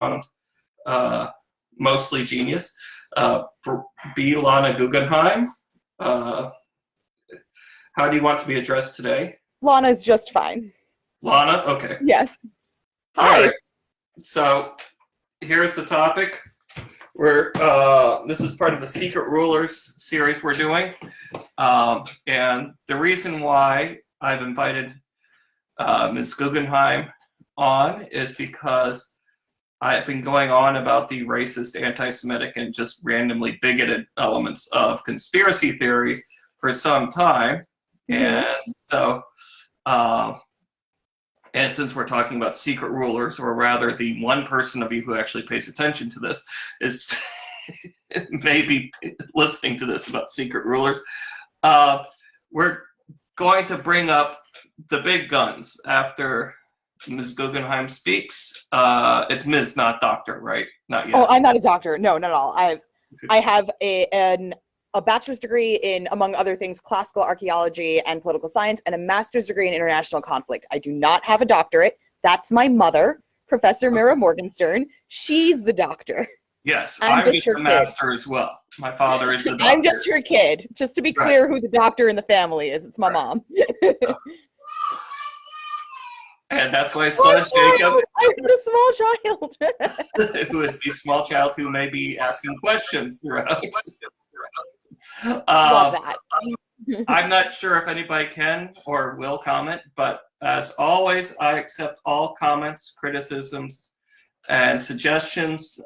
uh, mostly genius. For B. Lana Guggenheim. How do you want to be addressed today? Lana's just fine. Lana? Okay. Yes. Hi. Hi. All right. So here's the topic. This is part of the Secret Rulers series we're doing. And the reason why I've invited Ms. Guggenheim on is because I've been going on about the racist, anti-Semitic, and just randomly bigoted elements of conspiracy theories for some time. And so, and since we're talking about secret rulers, or rather the one person of you who actually pays attention to this is maybe listening to this about secret rulers, we're going to bring up the big guns after Ms. Guggenheim speaks. It's Ms., not doctor, right? Not yet. Oh, I'm not a doctor. No, not at all. I have a bachelor's degree in, among other things, classical archaeology and political science, and a master's degree in international conflict. I do not have a doctorate. That's my mother, Professor Mira Morgenstern. She's the doctor. Yes, I'm just a master as well. My father is the doctor. I'm just her kid. Just to be clear who the doctor in the family is. It's my mom. And that's why son Jacob, I heard a small child, who is the small child who may be asking questions throughout. Love that. I'm not sure if anybody can or will comment, but as always, I accept all comments, criticisms, and suggestions.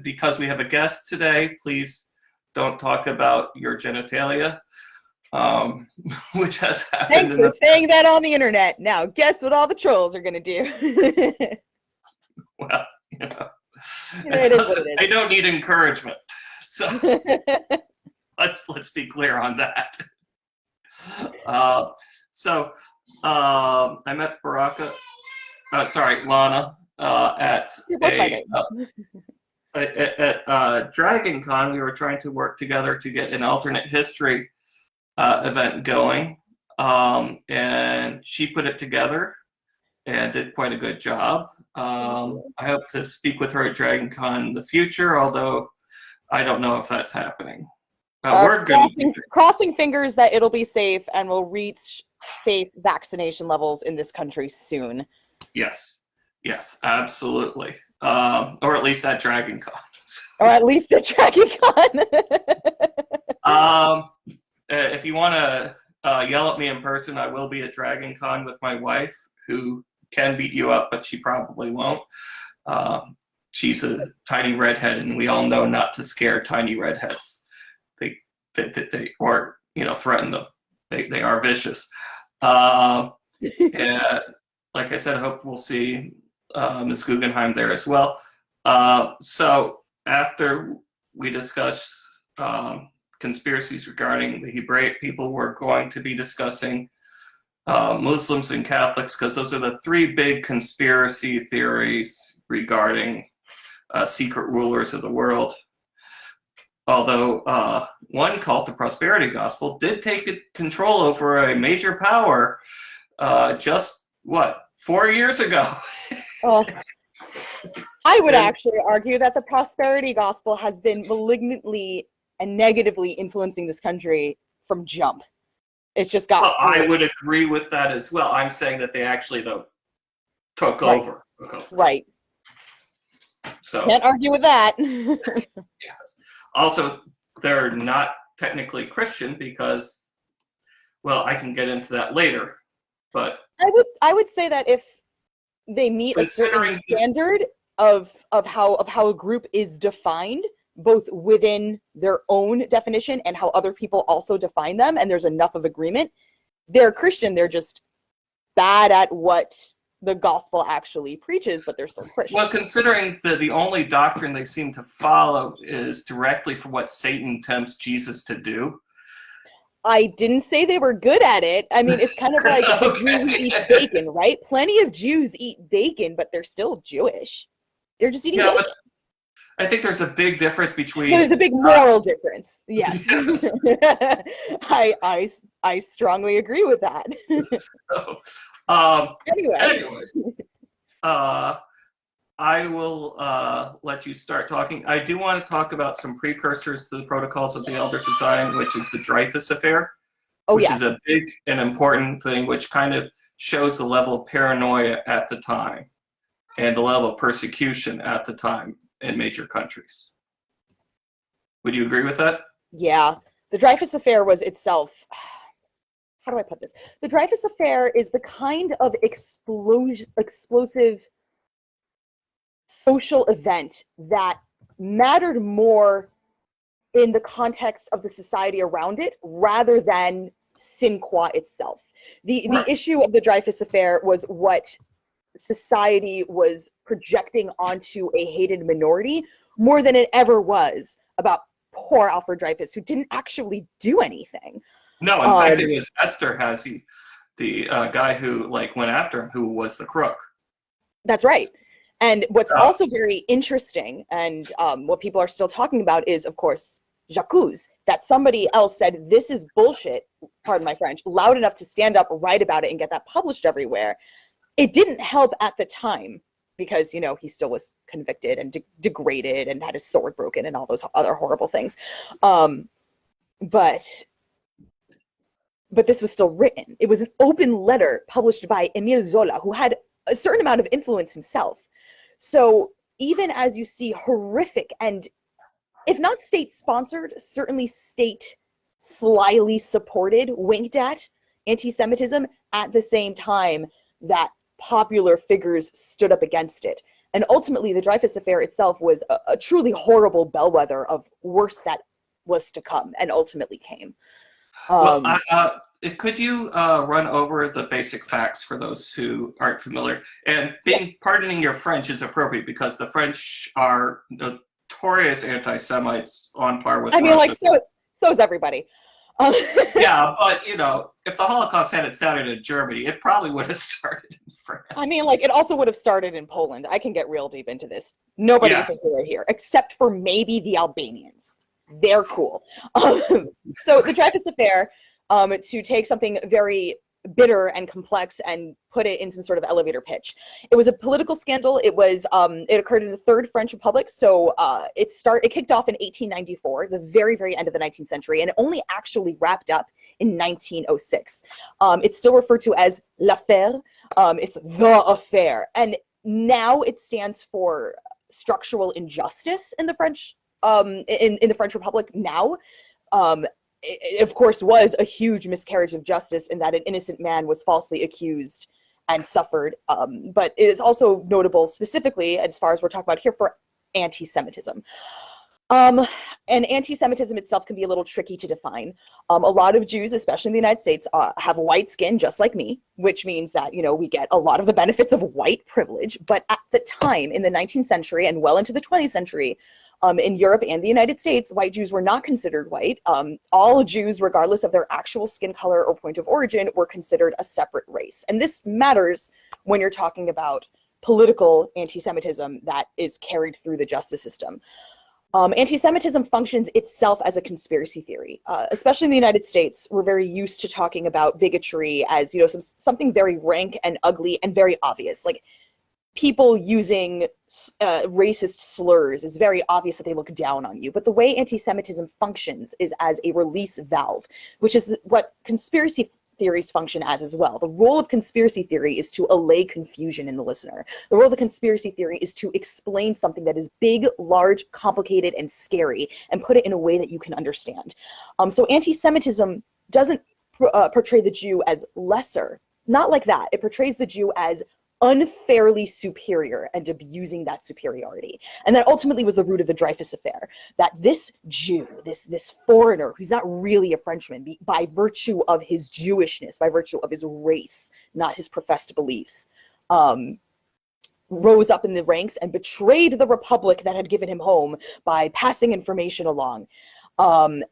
Because we have a guest today, please don't talk about your genitalia. Which has happened. Thanks for saying that on the internet. Now, guess what all the trolls are going to do? Well, they don't need encouragement. So let's be clear on that. I met Lana at Dragon Con. We were trying to work together to get an alternate history event going, and she put it together and did quite a good job. I hope to speak with her at Dragon Con in the future, although I don't know if that's happening. We're crossing fingers that it'll be safe and we'll reach safe vaccination levels in this country soon. Yes, absolutely. Or at least at Dragon Con. Or at least at Dragon Con. If you want to yell at me in person, I will be at Dragon Con with my wife, who can beat you up, but she probably won't. She's a tiny redhead, and we all know not to scare tiny redheads. They or threaten them. They are vicious. And like I said, I hope we'll see Ms. Guggenheim there as well. So after we discuss conspiracies regarding the Hebraic people, we're going to be discussing Muslims and Catholics, because those are the three big conspiracy theories regarding secret rulers of the world. Although one cult, the Prosperity Gospel, did take control over a major power just, 4 years ago? I would actually argue that the Prosperity Gospel has been malignantly and negatively influencing this country from jump. It's just got. Well, I would agree with that as well. I'm saying that they actually took over. Right. So can't argue with that. Yes. Also, they're not technically Christian because, well, I can get into that later. But I would say that if they meet a certain standard of how a group is defined, both within their own definition and how other people also define them, and there's enough of agreement, they're Christian. They're just bad at what the gospel actually preaches, but they're still Christian. Well, considering the only doctrine they seem to follow is directly for what Satan tempts Jesus to do. I didn't say they were good at it. I mean, it's kind of like the Jew who eats bacon, right? Plenty of Jews eat bacon, but they're still Jewish. They're just eating bacon. But I think there's a big difference between. There's a big moral difference. Yes. I strongly agree with that. So, anyways, I will let you start talking. I do want to talk about some precursors to the Protocols of the Elders of Zion, which is the Dreyfus Affair, which is a big and important thing, which kind of shows the level of paranoia at the time and the level of persecution at the time in major countries. Would you agree with that? Yeah. The Dreyfus Affair was itself, how do I put this? The Dreyfus Affair is the kind of explosive social event that mattered more in the context of the society around it rather than sin qua itself. The issue of the Dreyfus Affair was what society was projecting onto a hated minority more than it ever was about poor Alfred Dreyfus, who didn't actually do anything. No, in fact, it was Esterhazy, the guy who went after him, who was the crook. That's right. And what's also very interesting, and what people are still talking about, is, of course, J'accuse, that somebody else said, this is bullshit, pardon my French, loud enough to stand up, write about it, and get that published everywhere. It didn't help at the time because, he still was convicted and degraded and had his sword broken and all those other horrible things. But this was still written. It was an open letter published by Émile Zola, who had a certain amount of influence himself. So even as you see horrific and, if not state-sponsored, certainly state slyly supported, winked at anti-Semitism, at the same time that popular figures stood up against it. And ultimately, the Dreyfus Affair itself was a truly horrible bellwether of worse that was to come, and ultimately came. Could you run over the basic facts for those who aren't familiar? And pardoning your French is appropriate because the French are notorious anti-Semites on par with Russia. So is everybody. Yeah, but if the Holocaust hadn't started in Germany, it probably would have started in France. It also would have started in Poland. I can get real deep into this. Nobody is a hero here, except for maybe the Albanians. They're cool. So the Dreyfus Affair, to take something very bitter and complex and put it in some sort of elevator pitch. It was a political scandal. It was it occurred in the Third French Republic. So it kicked off in 1894, the very, very end of the 19th century, and it only actually wrapped up in 1906. It's still referred to as l'affaire. It's the affair, and now it stands for structural injustice in the French in the French Republic now. It, of course, was a huge miscarriage of justice in that an innocent man was falsely accused and suffered. But it is also notable specifically, as far as we're talking about here, for anti-Semitism. And anti-Semitism itself can be a little tricky to define. A lot of Jews, especially in the United States, have white skin, just like me, which means that, we get a lot of the benefits of white privilege. But at the time, in the 19th century and well into the 20th century, in Europe and the United States, white Jews were not considered white. All Jews, regardless of their actual skin color or point of origin, were considered a separate race. And this matters when you're talking about political anti-Semitism that is carried through the justice system. Anti-Semitism functions itself as a conspiracy theory. Especially in the United States, we're very used to talking about bigotry as, something very rank and ugly and very obvious. Like, people using racist slurs is very obvious that they look down on you. But the way anti-Semitism functions is as a release valve, which is what conspiracy theories function as well. The role of conspiracy theory is to allay confusion in the listener. The role of the conspiracy theory is to explain something that is big, large, complicated, and scary, and put it in a way that you can understand. So anti-Semitism doesn't portray the Jew as lesser. Not like that. It portrays the Jew as unfairly superior and abusing that superiority. And that ultimately was the root of the Dreyfus Affair, that this Jew, this foreigner, who's not really a Frenchman, by virtue of his Jewishness, by virtue of his race, not his professed beliefs, rose up in the ranks and betrayed the republic that had given him home by passing information along. And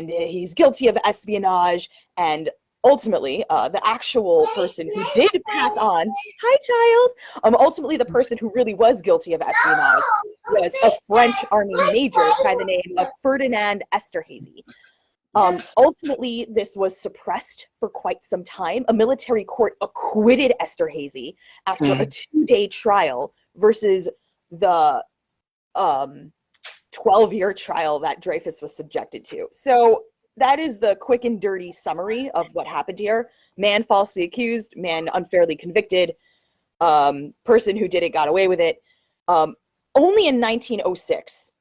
he's guilty of espionage, and ultimately, the actual person who did pass on, hi child, ultimately the person who really was guilty of espionage was a French army major by the name of Ferdinand Esterhazy. Ultimately, this was suppressed for quite some time. A military court acquitted Esterhazy after a 2-day trial versus the 12-year trial that Dreyfus was subjected to. So that is the quick and dirty summary of what happened here. Man falsely accused, man unfairly convicted, person who did it got away with it. Only in 1906,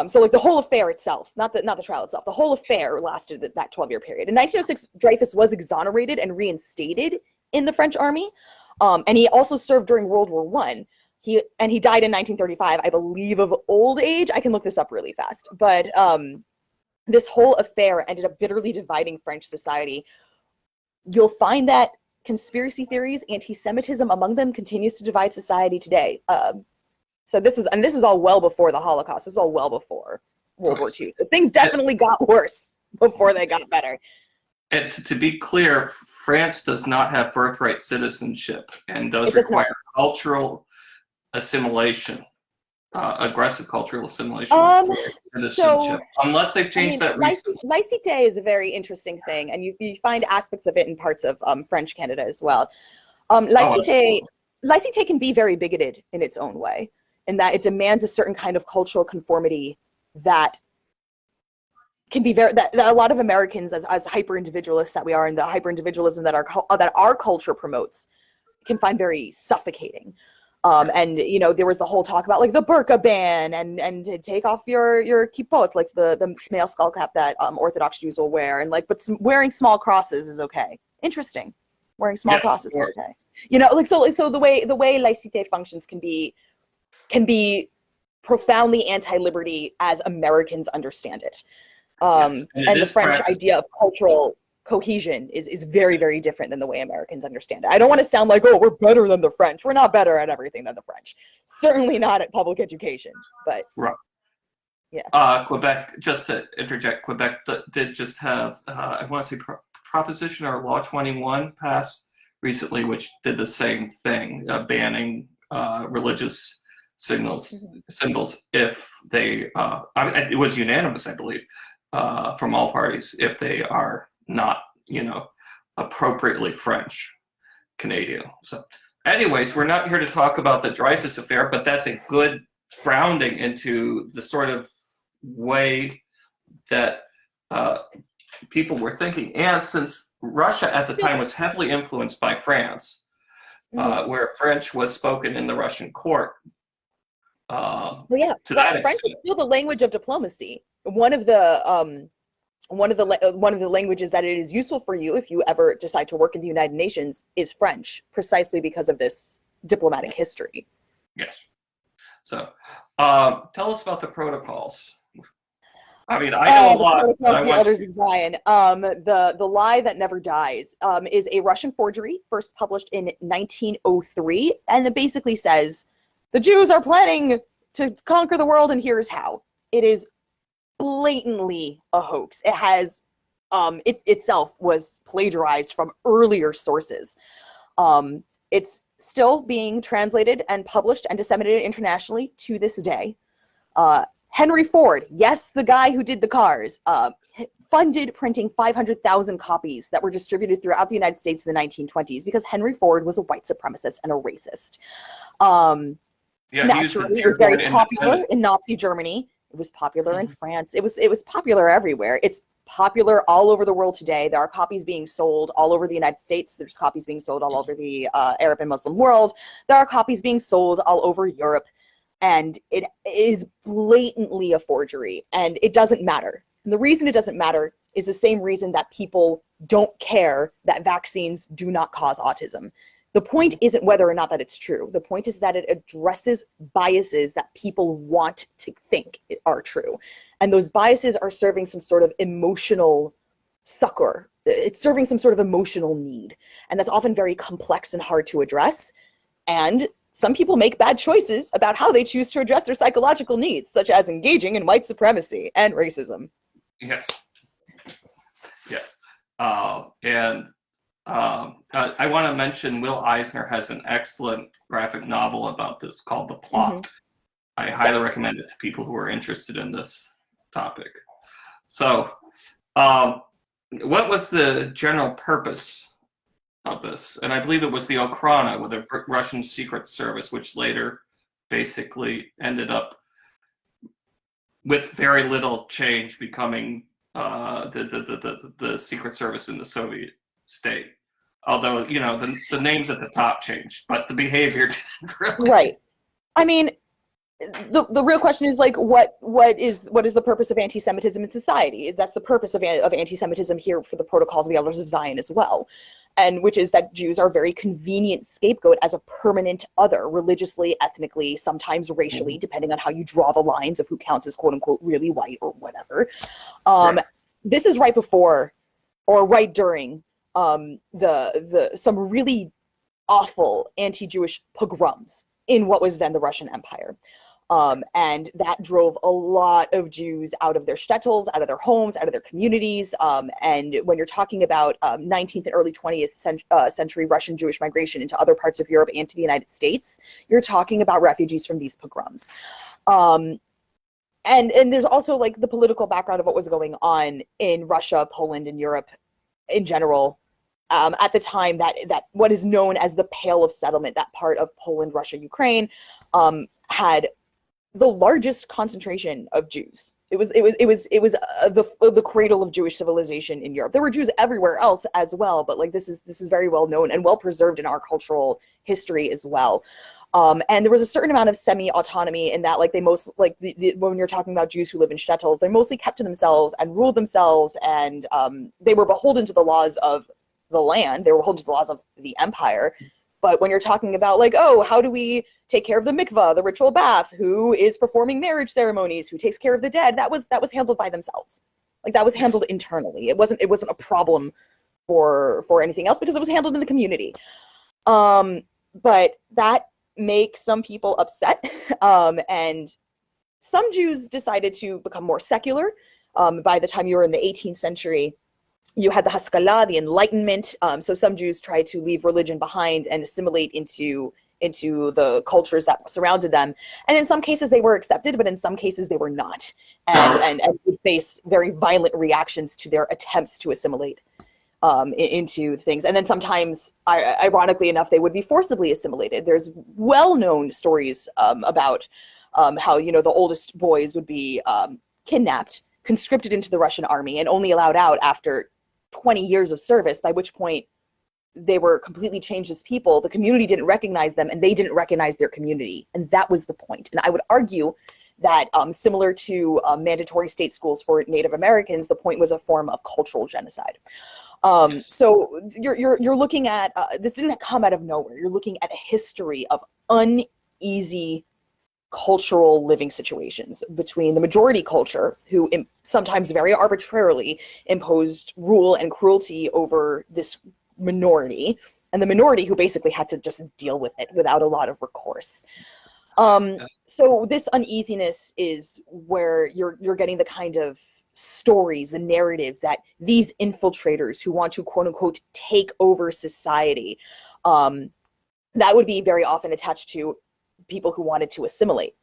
so like the whole affair itself, not the trial itself, the whole affair lasted that 12-year period. In 1906, Dreyfus was exonerated and reinstated in the French army, and he also served during World War I. He died in 1935, I believe, of old age. I can look this up really fast, but this whole affair ended up bitterly dividing French society. You'll find that conspiracy theories, anti-Semitism among them, continues to divide society today. So this is all well before the Holocaust. This is all well before World War II. So things definitely got worse before they got better. And to be clear, France does not have birthright citizenship and does require cultural assimilation, aggressive cultural assimilation for citizenship, unless they've changed that recently. Laïcité is a very interesting thing, and you find aspects of it in parts of French Canada as well. Laïcité can be very bigoted in its own way, in that it demands a certain kind of cultural conformity that can be that a lot of Americans, as hyper individualists that we are, and the hyper individualism that our culture promotes, can find very suffocating. And there was the whole talk about like the burqa ban and to take off your kippot, like the male skull cap that Orthodox Jews will wear, and but wearing small crosses is okay. Interesting, wearing small crosses is okay. So the way laïcité functions can be profoundly anti-liberty as Americans understand it. And the French idea of cultural cohesion is very, very different than the way Americans understand it. I don't want to sound like, oh, we're better than the French. We're not better at everything than the French. Certainly not at public education, but right. Yeah. Quebec, just to interject, Quebec did just have, I want to say Proposition or Law 21 passed recently, which did the same thing, banning religious symbols if they, it was unanimous, I believe, from all parties, if they are not, appropriately French Canadian. So anyways, we're not here to talk about the Dreyfus affair, but that's a good grounding into the sort of way that people were thinking. And since Russia at the time was heavily influenced by France, where French was spoken in the Russian court, French extent. is still the language of diplomacy. One of the languages that it is useful for you if you ever decide to work in the United Nations is French, precisely because of this diplomatic history. Yes. So, tell us about the protocols. I mean, I know a lot. The Elders of Zion. The Lie That Never Dies is a Russian forgery, first published in 1903, and it basically says the Jews are planning to conquer the world, and here's how. It is blatantly a hoax. It has it itself was plagiarized from earlier sources. It's still being translated and published and disseminated internationally to this day. Henry Ford, yes, the guy who did the cars, funded printing 500,000 copies that were distributed throughout the United States in the 1920s because Henry Ford was a white supremacist and a racist. Naturally, it was very popular in Nazi Germany. It was popular in France. It was popular everywhere. It's popular all over the world today. There are copies being sold all over the United States. There's copies being sold all over the Arab and Muslim world. There are copies being sold all over Europe. And it is blatantly a forgery. And it doesn't matter. And the reason it doesn't matter is the same reason that people don't care that vaccines do not cause autism. The point isn't whether or not that it's true. The point is that it addresses biases that people want to think are true. And those biases are serving some sort of emotional succor. It's serving some sort of emotional need. And that's often very complex and hard to address. And some people make bad choices about how they choose to address their psychological needs, such as engaging in white supremacy and racism. Yes. Yes. I want to mention Will Eisner has an excellent graphic novel about this called The Plot. I highly recommend it to people who are interested in this topic. So, what was the general purpose of this? And I believe it was the Okhrana, with the Russian Secret Service, which later basically ended up with very little change becoming the Secret Service in the Soviet state. Although, you know, the names at the top changed, but the behavior didn't really. Right. I mean, the real question is like, what is the purpose of anti-Semitism in society? Is that's the purpose of anti-Semitism here for the Protocols of the Elders of Zion as well, and which is that Jews are a very convenient scapegoat as a permanent other, religiously, ethnically, sometimes racially, depending on how you draw the lines of who counts as quote unquote really white or whatever. Right. This is right before or right during the some really awful anti-Jewish pogroms in what was then the Russian Empire. And that drove a lot of Jews out of their shtetls, out of their homes, out of their communities. And when you're talking about 19th and early 20th century Russian Jewish migration into other parts of Europe and to the United States, you're talking about refugees from these pogroms. And there's also like the political background of what was going on in Russia, Poland, and Europe in general. At the time that what is known as the Pale of Settlement, that part of Poland, Russia, Ukraine, had the largest concentration of Jews. It was the cradle of Jewish civilization in Europe. There were Jews everywhere else as well, but like this is very well known and well preserved in our cultural history as well. And there was a certain amount of semi-autonomy in that, like they most like when you're talking about Jews who live in shtetls, they're mostly kept to themselves and ruled themselves, and they were beholden to the laws of the land. They were beholden to the laws of the empire. But when you're talking about like, oh, how do we take care of the mikvah, the ritual bath, who is performing marriage ceremonies, who takes care of the dead, that was handled by themselves. Like that was handled internally. It wasn't a problem for anything else because it was handled in the community. But that makes some people upset. And some Jews decided to become more secular. By the time you were in the 18th century, you had the Haskalah, the Enlightenment. So some Jews tried to leave religion behind and assimilate into the cultures that surrounded them. And in some cases they were accepted, but in some cases they were not. And would face very violent reactions to their attempts to assimilate into things. And then sometimes, ironically enough, they would be forcibly assimilated. There's well-known stories about how, you know, the oldest boys would be kidnapped, conscripted into the Russian army, and only allowed out after 20 years of service, by which point they were completely changed as people. The community didn't recognize them, and they didn't recognize their community. And that was the point. And I would argue that similar to mandatory state schools for Native Americans, the point was a form of cultural genocide. So you're looking at, this didn't come out of nowhere. You're looking at a history of uneasy cultural living situations between the majority culture, who sometimes very arbitrarily imposed rule and cruelty over this minority, and the minority who basically had to just deal with it without a lot of recourse. So this uneasiness is where you're getting the kind of stories, the narratives that these infiltrators who want to quote unquote take over society, that would be very often attached to people who wanted to assimilate.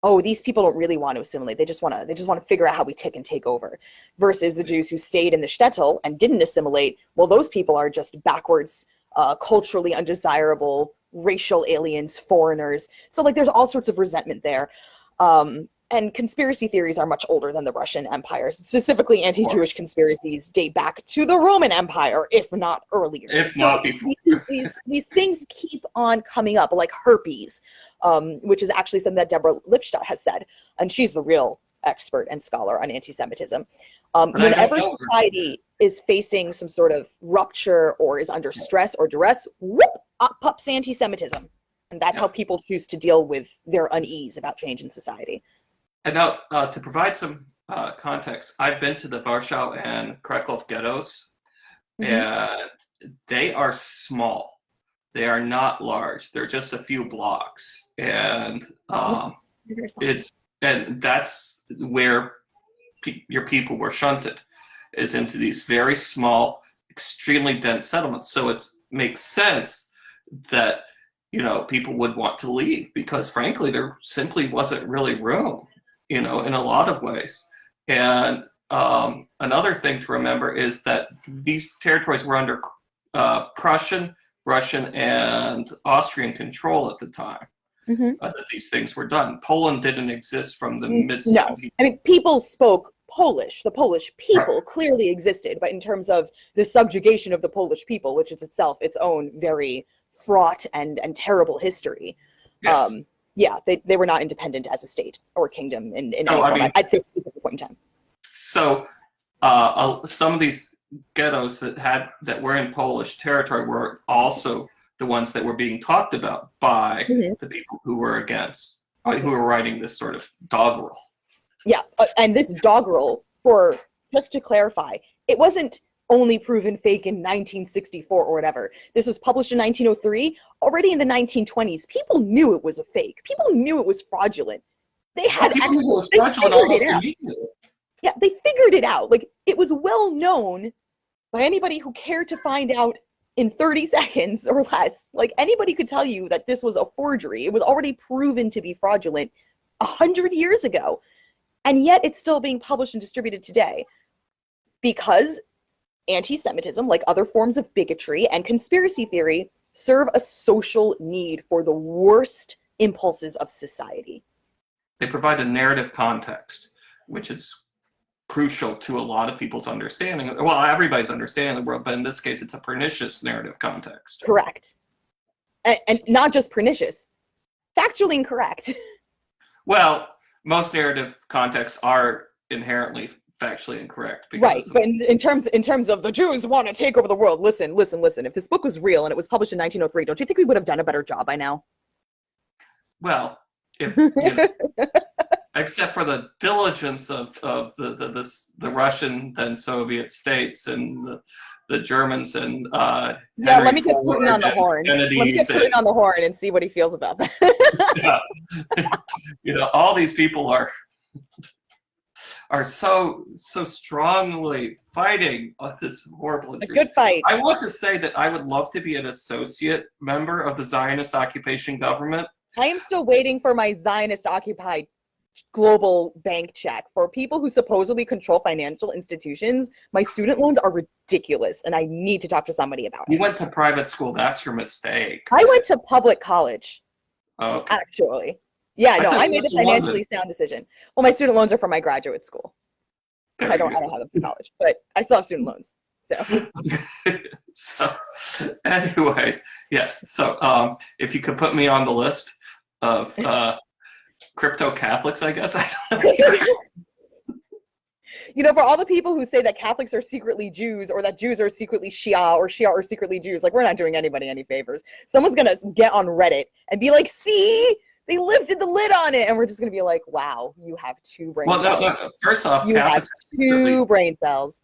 Oh, these people don't really want to assimilate. They just want to figure out how we tick and take over. Versus the Jews who stayed in the shtetl and didn't assimilate. Well, those people are just backwards, culturally undesirable, racial aliens, foreigners. So like there's all sorts of resentment there. And conspiracy theories are much older than the Russian Empire. Specifically, anti-Jewish conspiracies date back to the Roman Empire, if not earlier. If not before. These things keep on coming up, like herpes, which is actually something that Deborah Lipstadt has said, and she's the real expert and scholar on anti-Semitism. Whenever society is facing some sort of rupture or is under stress or duress, whoop, up pops anti-Semitism. And that's how people choose to deal with their unease about change in society. And now, to provide some context, I've been to the Warsaw and Krakow ghettos, and they are small. They are not large. They're just a few blocks, and that's where your people were shunted, is into these very small, extremely dense settlements. So it makes sense that, you know, people would want to leave because, frankly, there simply wasn't really room, you know, in a lot of ways. And another thing to remember is that these territories were under Prussian, Russian, and Austrian control at the time. that these things were done. Poland didn't exist from the mid-1700s. No, I mean, people spoke Polish. The Polish people Right. clearly existed, but in terms of the subjugation of the Polish people, which is itself its own very fraught and terrible history, Yes. yeah, they were not independent as a state or kingdom in any So, I form mean, at this specific point in time. so some of these ghettos that were in Polish territory were also the ones that were being talked about by the people who were against, who were writing this sort of doggerel. Yeah, and this doggerel, for just to clarify, it wasn't only proven fake in 1964 or whatever. This was published in 1903. Already in the 1920s, people knew it was a fake. People knew it was fraudulent. They had People knew it was they fraudulent figured almost it out. immediately. Yeah, they figured it out. Like, it was well known by anybody who cared to find out in 30 seconds or less. Like, anybody could tell you that this was a forgery. It was already proven to be fraudulent 100 years ago. And yet it's still being published and distributed today because anti-Semitism, like other forms of bigotry and conspiracy theory, serve a social need for the worst impulses of society. They provide a narrative context, which is crucial to a lot of people's understanding. Well, everybody's understanding of the world, but in this case, it's a pernicious narrative context. Correct. And not just pernicious, factually incorrect. Well, most narrative contexts are inherently factually incorrect. Right, but in terms of the Jews want to take over the world, listen. If this book was real and it was published in 1903, don't you think we would have done a better job by now? Well, if you know, except for the diligence of the Russian then Soviet states and the Germans and yeah, Henry let me get Ford Putin on the horn. Let me get Putin on the horn and see what he feels about that. Yeah. All these people are so strongly fighting this horrible intrusion. A good fight. I want to say that I would love to be an associate member of the Zionist Occupation Government. I am still waiting for my Zionist occupied global bank check. For people who supposedly control financial institutions, my student loans are ridiculous, and I need to talk to somebody about it. You went to private school. That's your mistake. I went to public college, Okay. actually. Yeah, no, I made a financially London. sound decision. Well, my student loans are from my graduate school. I don't have them for college, but I still have student loans. So, So, anyways, yes. So, if you could put me on the list of crypto Catholics, I guess. I don't know. you know, for all the people who say that Catholics are secretly Jews or that Jews are secretly Shia or Shia are secretly Jews, like, we're not doing anybody any favors. Someone's going to get on Reddit and be like, see, they lifted the lid on it. And we're just going to be like, wow, you have two brain cells. No. First off, you Catholics have two brain cells.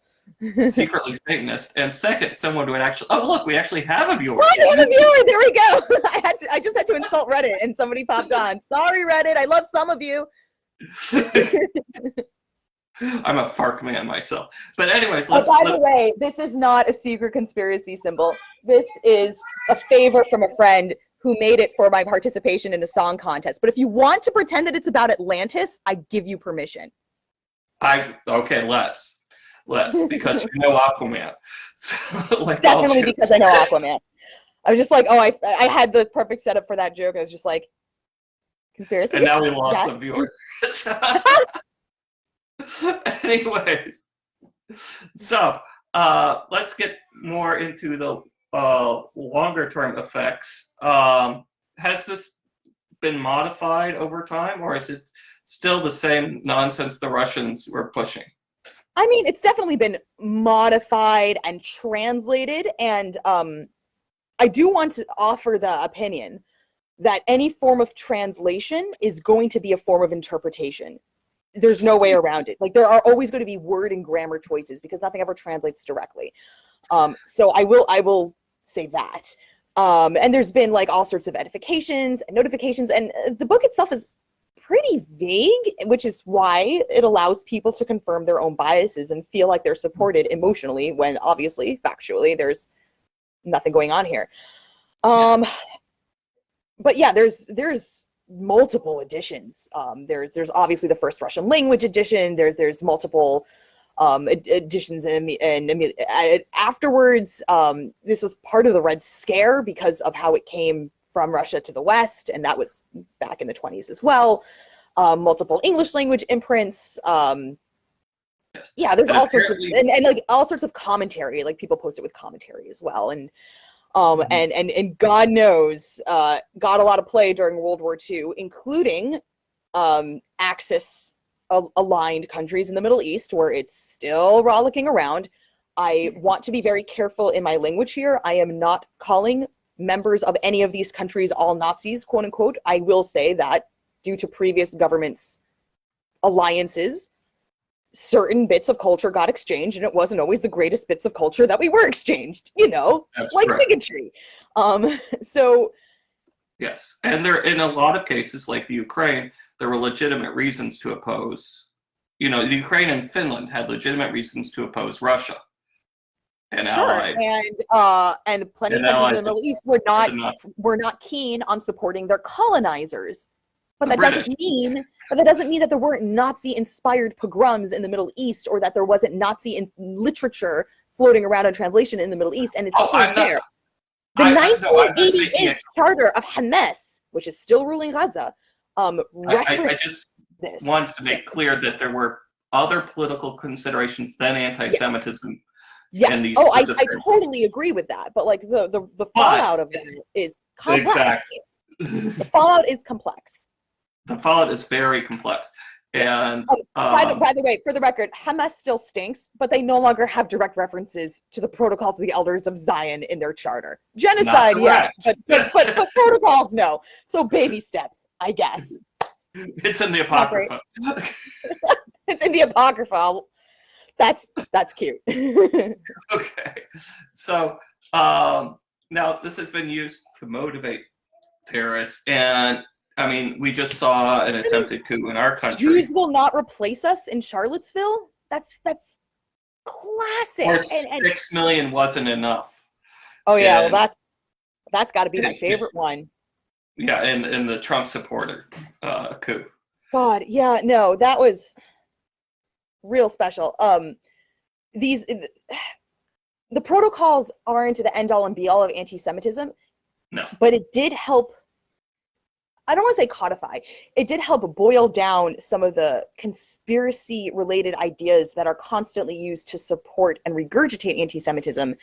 secretly Satanist. And second, someone would actually, oh, look, we actually have a viewer. Oh, I have a viewer. There we go. I just had to insult Reddit and somebody popped on. Sorry, Reddit. I love some of you. I'm a FARC man myself. But anyways, by the way, this is not a secret conspiracy symbol. This is a favor from a friend who made it for my participation in a song contest. But if you want to pretend that it's about Atlantis, I give you permission. Okay, let's because you know Aquaman. So, like, definitely because I know Aquaman. I was just like, oh, I had the perfect setup for that joke. I was just like, conspiracy. And now we lost the viewer. Anyways, so let's get more into the longer term effects. Has this been modified over time, or is it still the same nonsense the Russians were pushing? I mean, it's definitely been modified and translated, and I do want to offer the opinion that any form of translation is going to be a form of interpretation. There's no way around it. Like, there are always going to be word and grammar choices because nothing ever translates directly. So I will say that. And there's been like all sorts of edifications and notifications, and the book itself is pretty vague, which is why it allows people to confirm their own biases and feel like they're supported emotionally when obviously, factually, there's nothing going on here. But yeah, there's multiple editions. There's obviously the first Russian language edition. There's multiple editions, and afterwards, this was part of the Red Scare because of how it came from Russia to the West, and that was back in the 20s as well. Multiple English language imprints. Yes. Yeah, there's And all sorts of and like all sorts of commentary. Like people post it with commentary as well, and and God knows got a lot of play during World War II, including Axis aligned countries in the Middle East, where it's still rollicking around. I want to be very careful in my language here. I am not calling members of any of these countries all Nazis, quote unquote. I will say that due to previous governments' alliances, certain bits of culture got exchanged, and it wasn't always the greatest bits of culture that we were exchanged, That's like correct. bigotry. So yes, and there, in a lot of cases, like the Ukraine, there were legitimate reasons to oppose. The Ukraine and Finland had legitimate reasons to oppose Russia and sure, allied. And plenty of countries in the Middle East were not keen on supporting their colonizers. But that doesn't mean that there weren't Nazi-inspired pogroms in the Middle East, or that there wasn't Nazi literature floating around in translation in the Middle East, and it's still there. The 1988 Charter of Hamas, which is still ruling Gaza, I just wanted to make clear that there were other political considerations than anti-Semitism. Yes. I totally agree with that. But like the fallout of that is complex. Exactly. The fallout is complex. The fallout is very complex. And by the way, for the record, Hamas still stinks, but they no longer have direct references to the protocols of the elders of Zion in their charter. Genocide, yes, but protocols, no. So baby steps, I guess. It's in the Apocrypha. It's in the Apocrypha. That's cute. Okay. So now this has been used to motivate terrorists, and I mean, we just saw an attempted coup in our country. Jews will not replace us in Charlottesville? That's classic. Or 6 million wasn't enough. Oh yeah, well that's got to be my favorite one. Yeah, in the Trump supporter coup. God, yeah, no, that was real special. The protocols aren't the end all and be all of anti-Semitism. No. But it did help. I don't want to say codify. It did help boil down some of the conspiracy-related ideas that are constantly used to support and regurgitate anti-Semitism,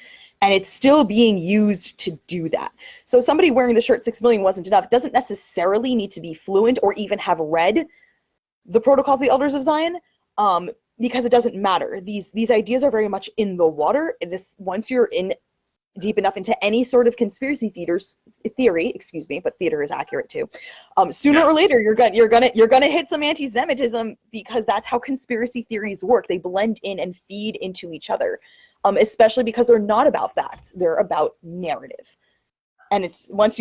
and it's still being used to do that. So somebody wearing the shirt 6 million wasn't enough. It doesn't necessarily need to be fluent or even have read the Protocols of the Elders of Zion, because it doesn't matter. These ideas are very much in the water. Once you're in deep enough into any sort of conspiracy theory, but theater is accurate too. Sooner or later, you're gonna hit some anti-Semitism, because that's how conspiracy theories work. They blend in and feed into each other, especially because they're not about facts; they're about narrative. And it's once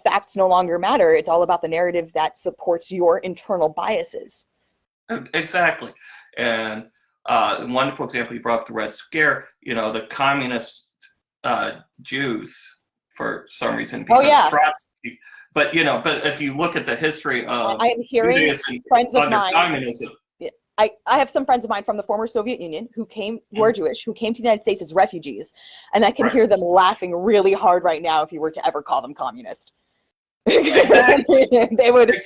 facts no longer matter, it's all about the narrative that supports your internal biases. Exactly, and one wonderful example you brought up, the Red Scare. The communist Jews, for some reason, because Trotsky. But if you look at the history of I am hearing Judaism friends of under mine. Communism. I have some friends of mine from the former Soviet Union who are Jewish, who came to the United States as refugees, and I can hear them laughing really hard right now if you were to ever call them communist. Exactly. They would think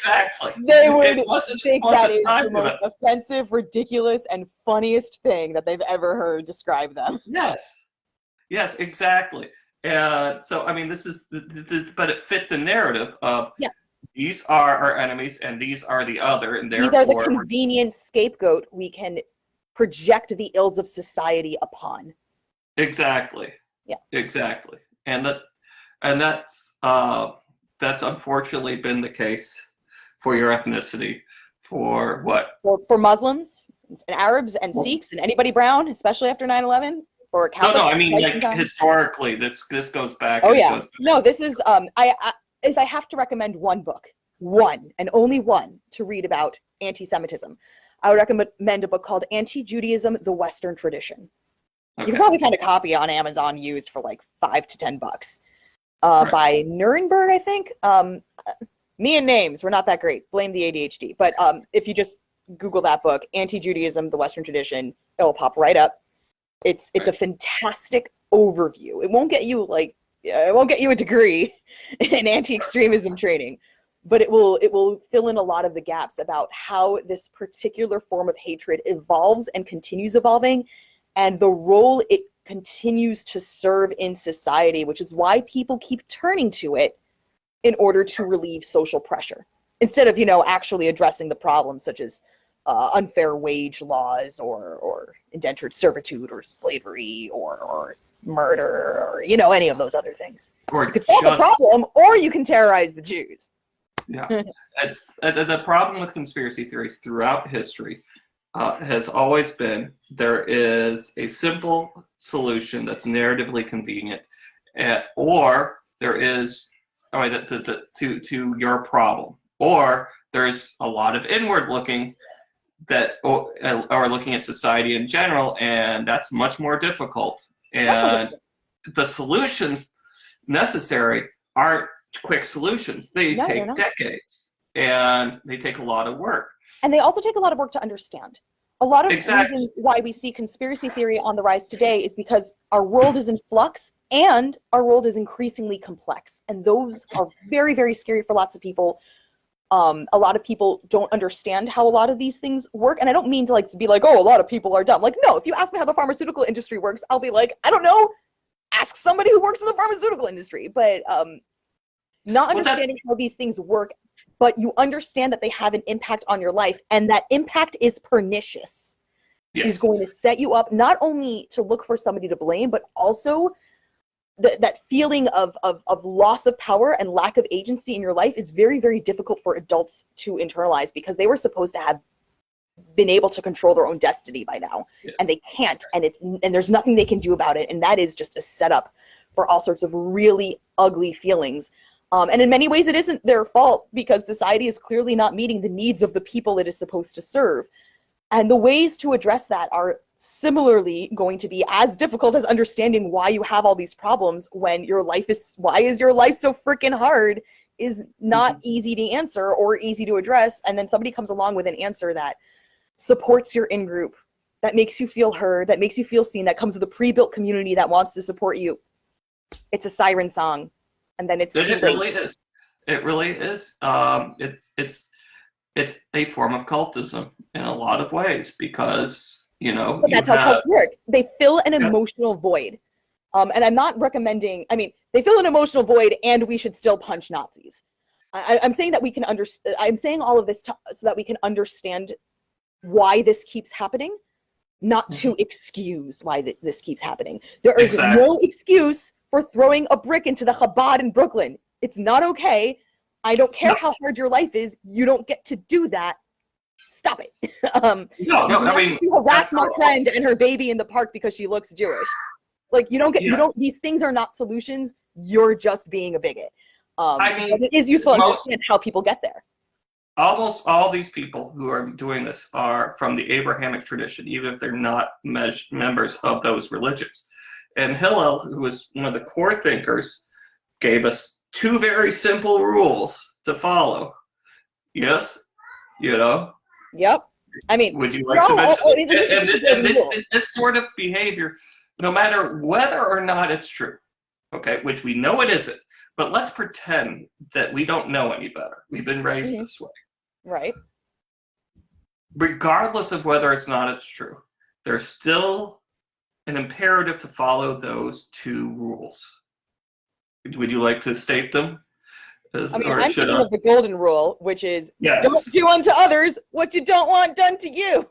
that is the most offensive, ridiculous, and funniest thing that they've ever heard describe them. Yes, exactly. So I mean, this is, but it fit the narrative of these are our enemies and these are the other, and therefore these are the convenient scapegoat we can project the ills of society upon. Exactly. Yeah. Exactly. And that's unfortunately been the case for your ethnicity. For what? For Muslims and Arabs and Sikhs and anybody brown, especially after 9/11. Or Catholics. No, I mean, like, historically, this goes back. Oh yeah. No, this is if I have to recommend one book, one and only one, to read about anti-Semitism, I would recommend a book called Anti-Judaism: The Western Tradition. Okay. You can probably find a copy on Amazon used for like $5 to $10. By Nuremberg, I think. Me and names, we're not that great. Blame the ADHD. But if you just Google that book, Anti-Judaism: The Western Tradition, it will pop right up. It's a fantastic overview. It won't get you like it won't get you a degree in anti-extremism training, but it will fill in a lot of the gaps about how this particular form of hatred evolves and continues evolving, and the role it continues to serve in society, which is why people keep turning to it in order to relieve social pressure instead of, actually addressing the problems such as unfair wage laws or indentured servitude or slavery or murder or, any of those other things. Or you could solve the problem, or you can terrorize the Jews. Yeah. It's the problem with conspiracy theories throughout history has always been there is a simple solution that's narratively convenient, or there is to your problem, or there's a lot of inward looking that or looking at society in general, and that's much more difficult. And the solutions necessary aren't quick solutions. They take decades, and they take a lot of work. And they also take a lot of work to understand. A lot of reasons why we see conspiracy theory on the rise today is because our world is in flux and our world is increasingly complex. And those are very, very scary for lots of people. A lot of people don't understand how a lot of these things work. And I don't mean to be like, oh, a lot of people are dumb. Like, no, if you ask me how the pharmaceutical industry works, I'll be like, I don't know. Ask somebody who works in the pharmaceutical industry. But not understanding how these things work, but you understand that they have an impact on your life, and that impact is pernicious. Yes. Is going to set you up not only to look for somebody to blame, but also that feeling of loss of power and lack of agency in your life is very, very difficult for adults to internalize, because they were supposed to have been able to control their own destiny by now, and they can't, and there's nothing they can do about it, and that is just a setup for all sorts of really ugly feelings. And in many ways, it isn't their fault, because society is clearly not meeting the needs of the people it is supposed to serve. And the ways to address that are similarly going to be as difficult as understanding why you have all these problems when why is your life so freaking hard is not easy to answer or easy to address. And then somebody comes along with an answer that supports your in-group, that makes you feel heard, that makes you feel seen, that comes with a pre-built community that wants to support you. It's a siren song. And then it really is. It really is. It's a form of cultism in a lot of ways, because But that's how cults work. They fill an emotional void, and I'm not recommending. I mean, they fill an emotional void, and we should still punch Nazis. I'm saying that we can understand. I'm saying all of this so that we can understand why this keeps happening, not to excuse why this keeps happening. There is no excuse for throwing a brick into the Chabad in Brooklyn. It's not okay. I don't care how hard your life is. You don't get to do that. Stop it. I mean, you harass my friend and her baby in the park because she looks Jewish. Like, you don't. These things are not solutions. You're just being a bigot. But it is useful to understand how people get there. Almost all these people who are doing this are from the Abrahamic tradition, even if they're not members of those religions. And Hillel, who was one of the core thinkers, gave us two very simple rules to follow. Yes? Yep. I mean, would you like to mention this sort of behavior, no matter whether or not it's true, okay, which we know it isn't, but let's pretend that we don't know any better. We've been raised this way. Right. Regardless of whether it's true, there's still an imperative to follow those two rules. Would you like to state them? I'm thinking of the golden rule, which is don't do unto others what you don't want done to you.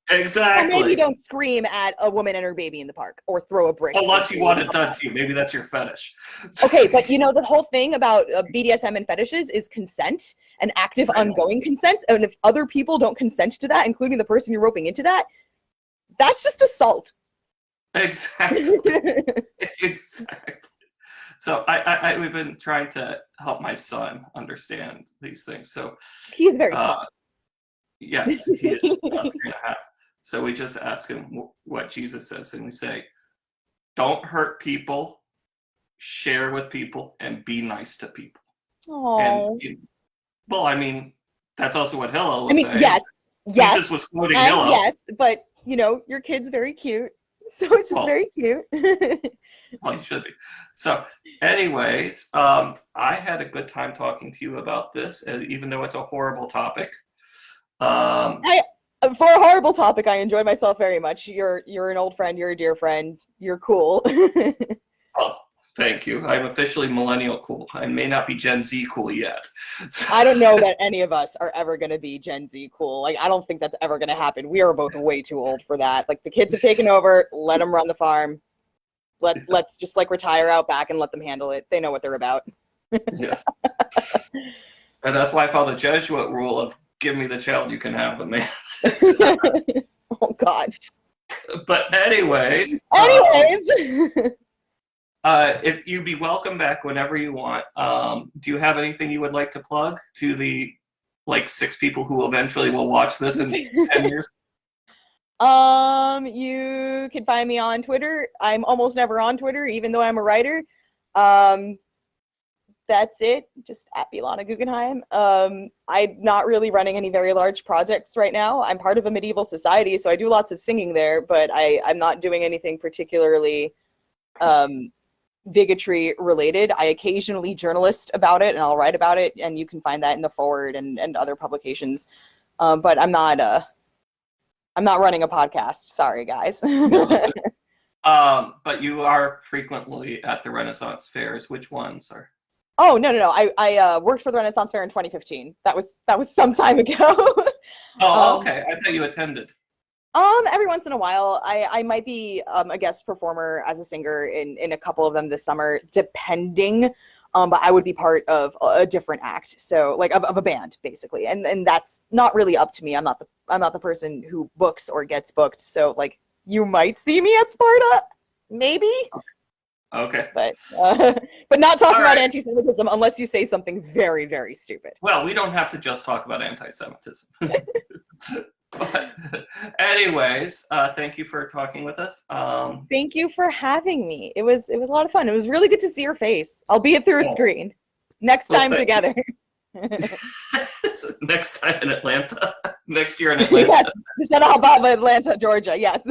Exactly. Or maybe don't scream at a woman and her baby in the park, or throw a brick. Unless you want it done to you. Maybe that's your fetish. Okay, but the whole thing about BDSM and fetishes is consent, and active ongoing consent. And if other people don't consent to that, including the person you're roping into that, that's just assault. Exactly. Exactly. So we've been trying to help my son understand these things. So he's very smart. Yes, he is 3.5. So we just ask him what Jesus says, and we say, don't hurt people, share with people, and be nice to people. Oh. That's also what Hillel was saying. Yes. Jesus was quoting Hillel. Yes, but your kid's very cute. So it's just Well, very cute. well, you should be. So, anyways, I had a good time talking to you about this, even though it's a horrible topic. For a horrible topic, I enjoy myself very much. You're an old friend. You're a dear friend. You're cool. Oh, thank you. I'm officially millennial cool. I may not be Gen Z cool yet. I don't know that any of us are ever going to be Gen Z cool. Like, I don't think that's ever going to happen. We are both way too old for that. Like, the kids have taken over. Let them run the farm. Let's just like retire out back and let them handle it. They know what they're about. Yes. And that's why I follow the Jesuit rule of give me the child, you can have the man. Oh, God. But anyways. If you'd be welcome back whenever you want. Do you have anything you would like to plug to the 6 people who eventually will watch this in 10 years? You can find me on Twitter. I'm almost never on Twitter, even though I'm a writer. That's it. Just at Lana Guggenheim. I'm not really running any very large projects right now. I'm part of a medieval society, so I do lots of singing there, but I'm not doing anything particularly bigotry related. I occasionally journalist about it, and I'll write about it, and you can find that in the Forward and other publications. But I'm not running a podcast. Sorry, guys. But you are frequently at the Renaissance fairs. Which ones are? Oh, no. I worked for the Renaissance Fair in 2015. That was some time ago. Oh, okay. I thought you attended. Every once in a while, I might be a guest performer as a singer in a couple of them this summer, depending. But I would be part of a different act, so like of a band basically, and that's not really up to me. I'm not the person who books or gets booked. So like you might see me at Sparta, maybe. Okay. But not talking about anti-Semitism unless you say something very, very stupid. Well, we don't have to just talk about anti-Semitism. But anyways, thank you for talking with us. Thank you for having me. It was a lot of fun. It was really good to see your face, albeit through a screen. Next time together. Next time in Atlanta. Next year in Atlanta. Yes. Atlanta, Georgia. Yes.